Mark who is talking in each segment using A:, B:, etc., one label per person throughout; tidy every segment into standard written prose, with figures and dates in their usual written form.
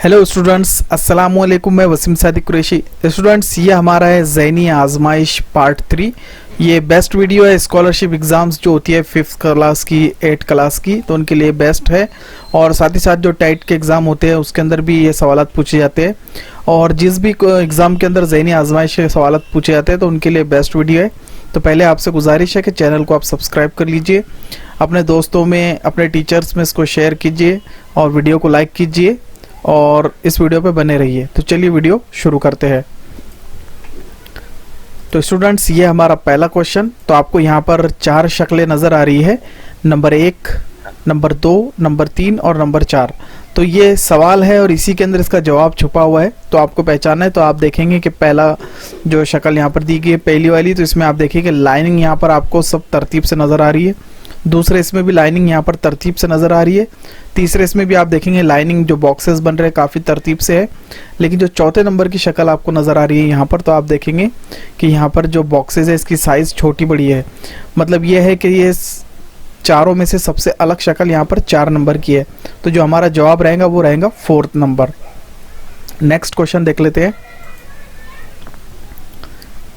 A: Hello students, अस्सलाम वालेकुम। मैं वसीम सादिक कुरैशी। स्टूडेंट्स, ये हमारा है ज़ैनी आजमाइश पार्ट 3। ये बेस्ट वीडियो है स्कॉलरशिप एग्ज़ाम्स जो होती है 5th क्लास की 8th क्लास की, तो उनके लिए बेस्ट है। और साथ ही साथ जो टाइट के एग्ज़ाम होते हैं उसके अंदर भी ये सवालात पूछे जाते हैं, और जिस भी एग्ज़ाम के अंदर ज़ैनी आजमाइश के सवालात पूछे जाते हैं तो उनके लिए बेस्ट वीडियो है। तो पहले आपसे गुजारिश है कि चैनल को आप सब्सक्राइब कर लीजिए, अपने दोस्तों में, अपने टीचर्स में इसको शेयर कीजिए और वीडियो को लाइक कीजिए और इस वीडियो पे बने रहिए। तो चलिए वीडियो शुरू करते हैं। तो स्टूडेंट्स, ये हमारा पहला क्वेश्चन। तो आपको यहाँ पर 4 शक्लें नज़र आ रही है, नंबर 1, नंबर 2, नंबर 3 और नंबर 4। तो ये सवाल है और इसी के अंदर इसका जवाब छुपा हुआ है, तो आपको पहचानना है। तो आप देखेंगे कि पहला जो शक्ल यहाँ पर दी गई है पहली वाली, तो इसमें आप देखिए लाइनिंग यहाँ पर आपको सब तरतीब से नज़र आ रही है। दूसरे इसमें भी लाइनिंग यहाँ पर तरतीब से नज़र आ रही है। तीसरे इसमें भी आप देखेंगे लाइनिंग जो बॉक्सेस बन रहे हैं काफ़ी तरतीब से है। लेकिन जो चौथे नंबर की शक्ल आपको नज़र आ रही है यहाँ पर, तो आप देखेंगे कि यहाँ पर जो बॉक्सेस है इसकी साइज़ छोटी बड़ी है। मतलब ये है कि ये चारों में से सबसे अलग शक्ल यहाँ पर 4 नंबर की है। तो जो हमारा जवाब रहेगा वो रहेगा 4th नंबर। नेक्स्ट क्वेश्चन देख लेते हैं।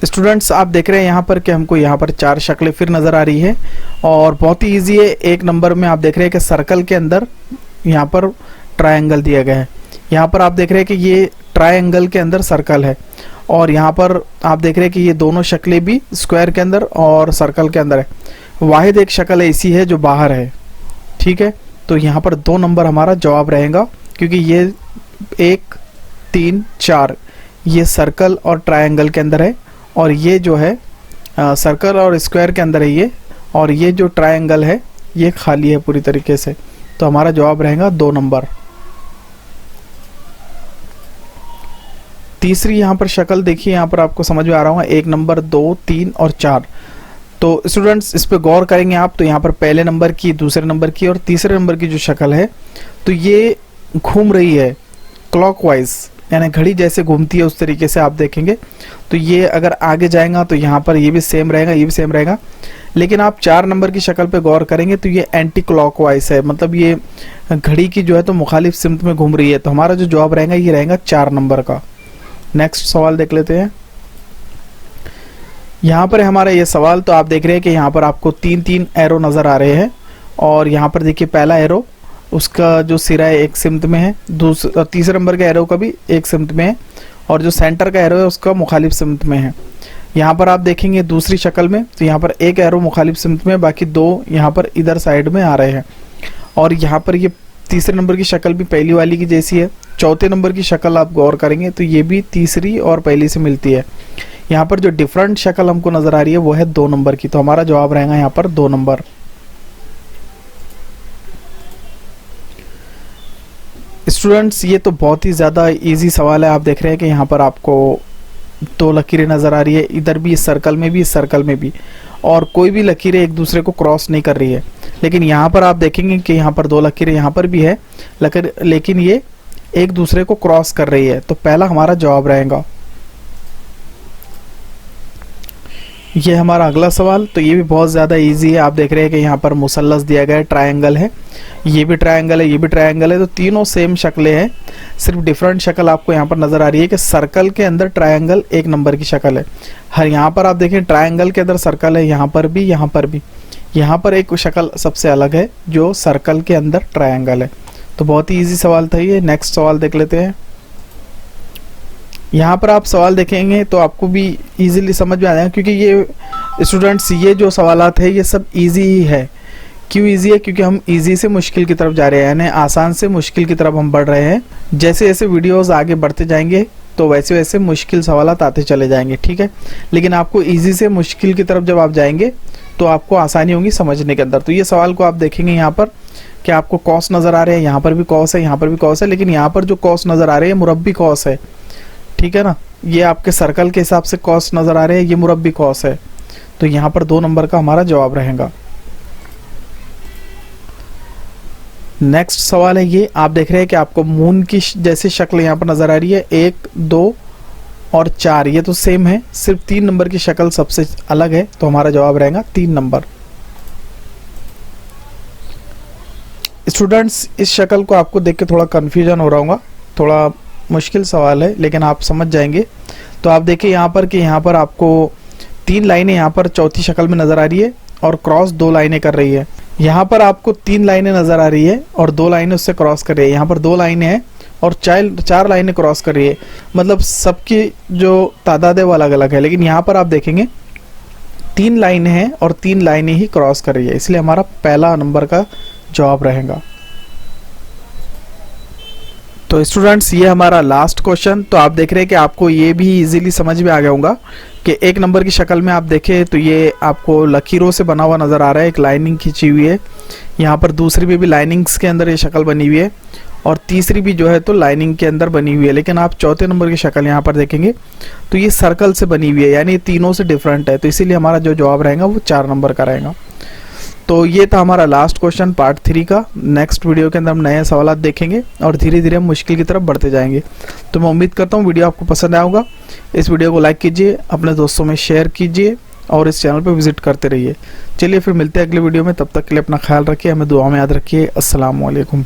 A: स्टूडेंट्स, आप देख रहे हैं यहाँ पर कि हमको यहाँ पर 4 शक्लें फिर नज़र आ रही है और बहुत ही ईजी है। 1 नंबर में आप देख रहे हैं कि सर्कल के अंदर यहाँ पर ट्रायंगल दिया गया है। यहाँ पर आप देख रहे हैं कि ये ट्रायंगल के अंदर सर्कल है, और यहाँ पर आप देख रहे हैं कि ये दोनों शक्लें भी स्क्वायर के अंदर और सर्कल के अंदर है। वाहिद एक शक्ल ऐसी है जो बाहर है, ठीक है। तो यहाँ पर 2 नंबर हमारा जवाब रहेगा, क्योंकि ये 1, 3, 4 ये सर्कल और ट्रायंगल के अंदर है, और ये जो है सर्कल और स्क्वायर के अंदर है ये, और ये जो ट्रायंगल है ये खाली है पूरी तरीके से। तो हमारा जवाब रहेगा 2 नंबर। तीसरी यहाँ पर शक्ल देखिए, यहाँ पर आपको समझ में आ रहा होगा 1 नंबर, 2, 3 और 4। तो स्टूडेंट्स, इस पे गौर करेंगे आप, तो यहाँ पर पहले नंबर की, दूसरे नंबर की और तीसरे नंबर की जो शक्ल है, तो ये घूम रही है क्लॉकवाइज, यानी घड़ी जैसे घूमती है उस तरीके से आप देखेंगे। तो ये अगर आगे जाएगा तो यहाँ पर ये भी सेम रहेगा, ये भी सेम रहेगा। लेकिन आप 4 नंबर की शक्ल पे गौर करेंगे तो ये एंटी क्लॉकवाइज है, मतलब ये घड़ी की जो है तो मुखालिफ सिमत में घूम रही है। तो हमारा जो जवाब रहेगा ये रहेगा 4 नंबर का। नेक्स्ट सवाल देख लेते हैं। यहाँ पर हमारा ये सवाल, तो आप देख रहे हैं कि यहाँ पर आपको 3-3 एरो नज़र आ रहे हैं, और यहाँ पर देखिए पहला एरो उसका जो सिरा है एक सिमत में है, तीसरे नंबर के एरो का भी एक सिमत में है, और जो सेंटर का एरो है उसका मुखालिफ सिमत में है। यहाँ पर आप देखेंगे दूसरी शक्ल में, तो यहाँ पर एक एरो मुखालिफ सिमत में, बाकी 2 यहाँ पर इधर साइड में आ रहे हैं। और यहाँ पर ये तीसरे नंबर की शक्ल भी पहली वाली की जैसी है। चौथे नंबर की शक्ल आप गौर करेंगे तो ये भी तीसरी और पहली से मिलती है। यहाँ पर जो डिफरेंट शक्ल हमको नज़र आ रही है वो है 2 नंबर की। तो हमारा जवाब रहेगा यहाँ पर 2 नंबर। स्टूडेंट्स, ये तो बहुत ही ज़्यादा इजी सवाल है। आप देख रहे हैं कि यहाँ पर आपको 2 लकीरें नज़र आ रही है, इधर भी, इस सर्कल में भी, इस सर्कल में भी, और कोई भी लकीरें एक दूसरे को क्रॉस नहीं कर रही है। लेकिन यहाँ पर आप देखेंगे कि यहाँ पर 2 लकीरें यहाँ पर भी है, लेकिन ये एक दूसरे को क्रॉस कर रही है। तो पहला हमारा जवाब रहेगा। ये हमारा अगला सवाल, तो ये भी बहुत ज़्यादा इजी है। आप देख रहे हैं कि यहाँ पर मुसल्लस दिया गया है, ट्रायंगल है, ये भी ट्रायंगल है, ये भी ट्रायंगल है। तो तीनों सेम शक्लें हैं, सिर्फ डिफरेंट शक्ल आपको यहाँ पर नज़र आ रही है कि सर्कल के अंदर ट्रायंगल 1 नंबर की शक्ल है। हर यहाँ पर आप देखें ट्रायंगल के अंदर सर्कल है, यहाँ पर भी, यहाँ पर भी। यहाँ पर एक शक्ल सबसे अलग है जो सर्कल के अंदर ट्रायंगल है। तो बहुत ही ईजी सवाल था ये। नेक्स्ट सवाल देख लेते हैं। यहाँ पर आप सवाल देखेंगे तो आपको भी इजीली समझ में आ जाएगा, क्योंकि ये स्टूडेंट्स, ये जो सवालात है ये सब इजी ही है। क्यों इजी है? क्योंकि हम इजी से मुश्किल की तरफ जा रहे हैं, यानी आसान से मुश्किल की तरफ हम बढ़ रहे हैं। जैसे जैसे वीडियोस आगे बढ़ते जाएंगे तो वैसे वैसे मुश्किल सवालात आते चले जाएंगे, ठीक है। लेकिन आपको इजी से मुश्किल की तरफ जब आप जाएंगे तो आपको आसानी होगी समझने के अंदर। तो ये सवाल को आप देखेंगे यहाँ पर कि आपको कॉस नज़र आ रहे हैं, यहाँ पर भी कॉस है, यहाँ पर भी कॉस है, लेकिन यहाँ पर जो कॉस नज़र आ रहे हैं मुरब्बी कॉस है, ठीक है ना। ये आपके सर्कल के हिसाब से कॉस नज़र आ रहे हैं, ये मुरब्बी कॉस है। तो यहाँ पर 2 नंबर का हमारा जवाब रहेगा। नेक्स्ट सवाल है ये, आप देख रहे हैं कि आपको मून की जैसी शक्ल यहाँ पर नज़र आ रही है। 1, 2 और 4 ये तो सेम है, सिर्फ 3 नंबर की शक्ल सबसे अलग है। तो हमारा जवाब रहेगा 3 नंबर। स्टूडेंट्स, इस शक्ल को आपको देख के थोड़ा कन्फ्यूजन हो रहा होगा, थोड़ा मुश्किल सवाल है लेकिन आप समझ जाएंगे। तो आप देखिए यहाँ पर कि यहाँ पर आपको 3 लाइनें यहाँ पर चौथी शक्ल में नज़र आ रही है और क्रॉस 2 लाइनें कर रही है। यहाँ पर आपको 3 लाइनें नज़र आ रही है और 2 लाइनें उससे क्रॉस कर रही है। यहाँ पर 2 लाइनें हैं और 4 लाइनें क्रॉस कर रही है, मतलब सबकी जो तादाद है वो अलग अलग है। लेकिन यहाँ पर आप देखेंगे 3 लाइनें हैं और 3 लाइनें ही क्रॉस कर रही है, इसलिए हमारा पहला नंबर का जवाब रहेगा। तो स्टूडेंट्स ये हमारा लास्ट क्वेश्चन। तो आप देख रहे हैं कि आपको ये भी इजीली समझ में आ गया होगा कि 1 नंबर की शक्ल में आप देखें तो ये आपको लकीरों से बना हुआ नज़र आ रहा है, एक लाइनिंग खींची हुई है। यहाँ पर दूसरी भी लाइनिंग्स के अंदर ये शक्ल बनी हुई है और तीसरी भी जो है तो लाइनिंग के अंदर बनी हुई है। लेकिन आप चौथे नंबर की शक्ल यहाँ पर देखेंगे तो ये सर्कल से बनी हुई है, यानी तीनों से डिफरेंट है। तो इसीलिए हमारा जो जवाब रहेगा वो 4 नंबर का रहेगा। तो ये था हमारा लास्ट क्वेश्चन पार्ट 3 का। नेक्स्ट वीडियो के अंदर हम नए सवाल देखेंगे और धीरे धीरे हम मुश्किल की तरफ बढ़ते जाएंगे। तो मैं उम्मीद करता हूँ वीडियो आपको पसंद आया होगा। इस वीडियो को लाइक कीजिए, अपने दोस्तों में शेयर कीजिए और इस चैनल पर विजिट करते रहिए। चलिए फिर मिलते हैं अगले वीडियो में, तब तक के लिए अपना ख्याल रखिए, हमें दुआ में याद रखिए। अस्सलाम वालेकुम।